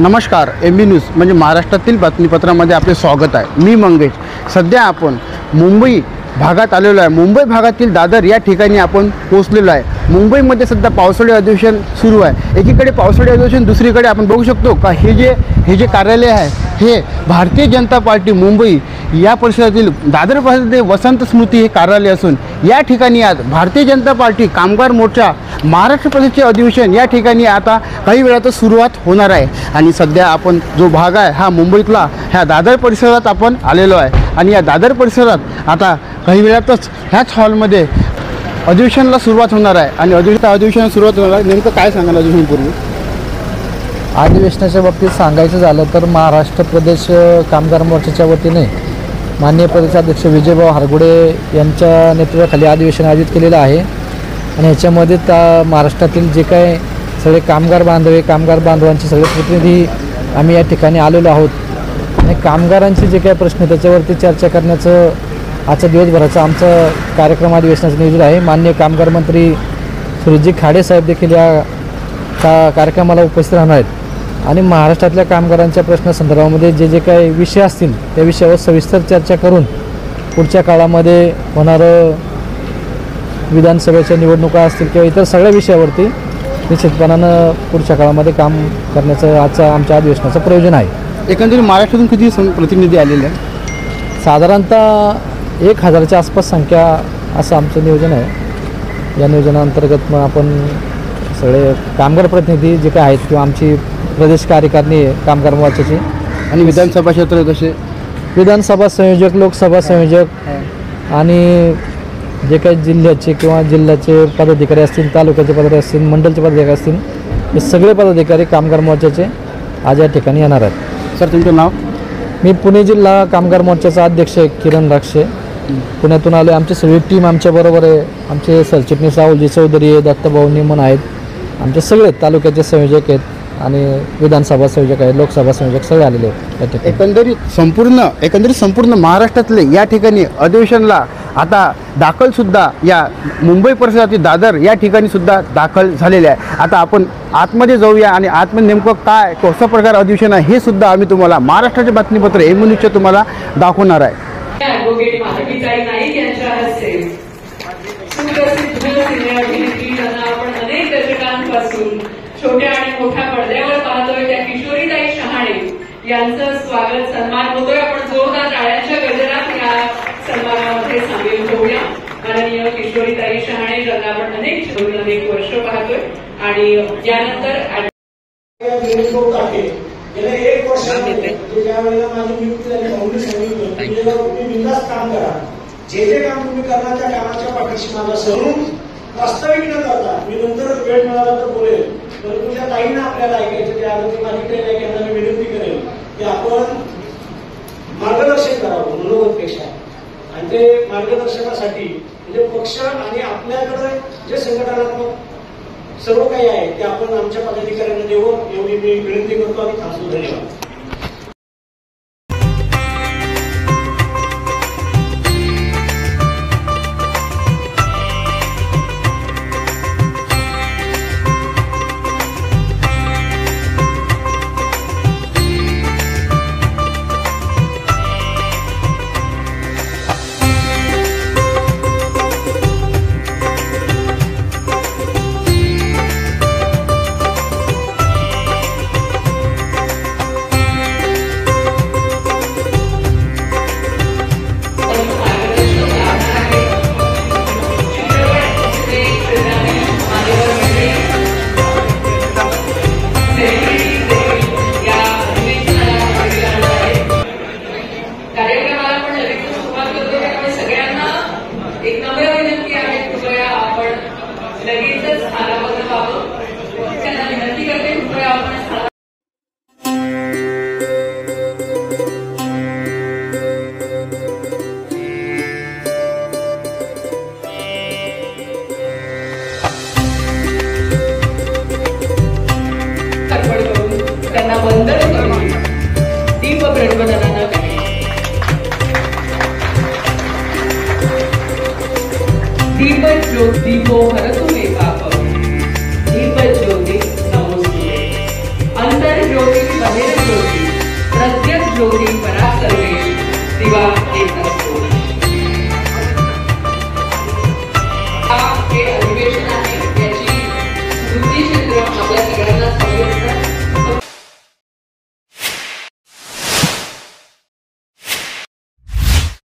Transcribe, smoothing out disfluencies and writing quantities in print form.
नमस्कार, MB news म्हणजे महाराष्ट्रातील बातमीपत्रामध्ये आपले स्वागत आहे। मी मंगेश। सध्या आपण मुंबई भागात आलेलो आहे। मुंबई भागातील दादर या ठिकाणी आपण पोहोचलेलो आहे। मुंबईमध्ये सध्या पावसाळी अधिवेशन सुरू आहे। एकीकडे पावसाळी अधिवेशन, दुसरीकडे आपण बघू शकतो का हे जे कार्यालय आहे हे भारतीय जनता पार्टी मुंबई या परिसरातील दादर परिसरातील वसंत स्मृती हे कार्यालय असून या ठिकाणी आज भारतीय जनता पार्टी कामगार मोर्चा महाराष्ट्र प्रदेशचे अधिवेशन या ठिकाणी आता काही वेळातच सुरुवात होणार आहे। आणि सध्या आपण जो भाग आहे हा मुंबईतला ह्या दादर परिसरात आपण आलेलो आहे आणि या दादर परिसरात आता काही वेळातच ह्याच हॉलमध्ये अधिवेशनाला सुरुवात होणार आहे। आणि अधिवेशनाला सुरुवात होणार आहे, नेमकं काय सांगाल अधिवेशनापूर्वी? अधिवेशनाच्या बाबतीत सांगायचं झालं तर महाराष्ट्र प्रदेश कामगार मोर्चाच्या वतीने माननीय प्रदेशाध्यक्ष विजयभाऊ हरगुडे यांच्या नेतृत्वाखाली अधिवेशन आयोजित केलेलं आहे। आणि ह्याच्यामध्ये महाराष्ट्रातील जे काय सगळे कामगार बांधवांचे सगळे प्रतिनिधी आम्ही या ठिकाणी आलेलो आहोत आणि कामगारांचे जे काही प्रश्न त्याच्यावरती चर्चा करण्याचं आजच्या दिवसभराचं आमचं कार्यक्रम अधिवेशनाचं नियोजन आहे। माननीय कामगार मंत्री सुरेशजी खाडे साहेब देखील या कार्यक्रमाला उपस्थित राहणार आहेत आणि महाराष्ट्रातल्या कामगारांच्या प्रश्नासंदर्भामध्ये जे काही विषय असतील त्या विषयावर सविस्तर चर्चा करून पुढच्या काळामध्ये होणारं विधानसभेच्या निवडणुका असतील किंवा इतर सगळ्या विषयावरती निश्चितपणानं पुढच्या काळामध्ये काम करण्याचं आमच्या अधिवेशनाचं प्रयोजन आहे। एकंदरीत महाराष्ट्रातून किती प्रतिनिधी आलेले आहेत? साधारणतः 1000च्या आसपास संख्या असं आमचं नियोजन आहे। या नियोजनाअंतर्गत मग आपण सगळे कामगार प्रतिनिधी जे काय आहेत किंवा आमची प्रदेश कार्यकारिणी कामगार मोर्चाची आणि विधानसभा क्षेत्र जसे विधानसभा संयोजक, लोकसभा संयोजक आणि जे काही जिल्ह्याचे किंवा जिल्ह्याचे पदाधिकारी असतील, तालुक्याचे पदाधिकारी असतील, मंडलचे पदाधिकारी असतील, हे सगळे पदाधिकारी कामगार मोर्चाचे आज या ठिकाणी येणार आहेत। सर, तुमचं नाव? मी पुणे जिल्हा कामगार मोर्चाचा अध्यक्ष किरण राक्षे पुण्यातून आलो आहे। आमची सगळी टीम आमच्याबरोबर आहे। आमचे सरचिटणीस राहुलजी चौधरी आहे, दत्ताभाऊ निमन आहेत, आमचे सगळे तालुक्याचे संयोजक आहेत आणि विधानसभा संयोजक आहेत, लोकसभा संयोजक सगळे आलेले आहेत। एकंदरीत संपूर्ण महाराष्ट्रातले या ठिकाणी अधिवेशनाला आता दाखलसुद्धा या मुंबई परिसरातील दादर या ठिकाणी सुद्धा दाखल झालेले आहे। आता आपण आतमध्ये जाऊया आणि आतमध्ये नेमकं काय कसं प्रकार अधिवेशन आहे हे सुद्धा आम्ही तुम्हाला महाराष्ट्राचे बातमीपत्र MB न्यूजच्या तुम्हाला दाखवणार आहे। ॲडव्होकेट माधवीताई नाईक यांच्या हस्ते सुप्रसिद्ध सिने अभिनेत्री ज्यांना आपण अनेक दशकांपासून छोट्या आणि मोठ्या पडद्यावर पाहतोय त्या किशोरीताई शहाणे यांचं स्वागत सन्मान होतोय। आपण जोरदार टाळ्यांच्या गजरात या सन्मानामध्ये सामील होऊया। माननीय किशोरीताई शहाणे ज्यांना आपण अनेक वर्ष पाहतोय आणि यानंतर गेल्या 1 वर्षामध्ये ज्या वेळेला माझी नियुक्ती झाली भाऊंनी सांगितलं तुम्ही बिनधास्त काम करा, जे काम तुम्ही करणार त्या कामाच्या पाठीशी माझा सहयोग वास्तविक न करता मी नंतर वेळ मिळाला तर बोलेल, परंतु त्या ताईंना आपल्याला ऐकायचं त्या आधी माझी ट्रेन यांना मी विनंती करेल की आपण मार्गदर्शन करावं मनोगतपेक्षा। आणि ते मार्गदर्शनासाठी म्हणजे पक्ष आणि आपल्याकडे जे संघटनात्मक सर्व काही आहे ते आपण आमच्या पदाधिकाऱ्यांना देऊ एवढी मी विनंती करतो आणि थांबतो। धन्यवाद। दीपो हरतो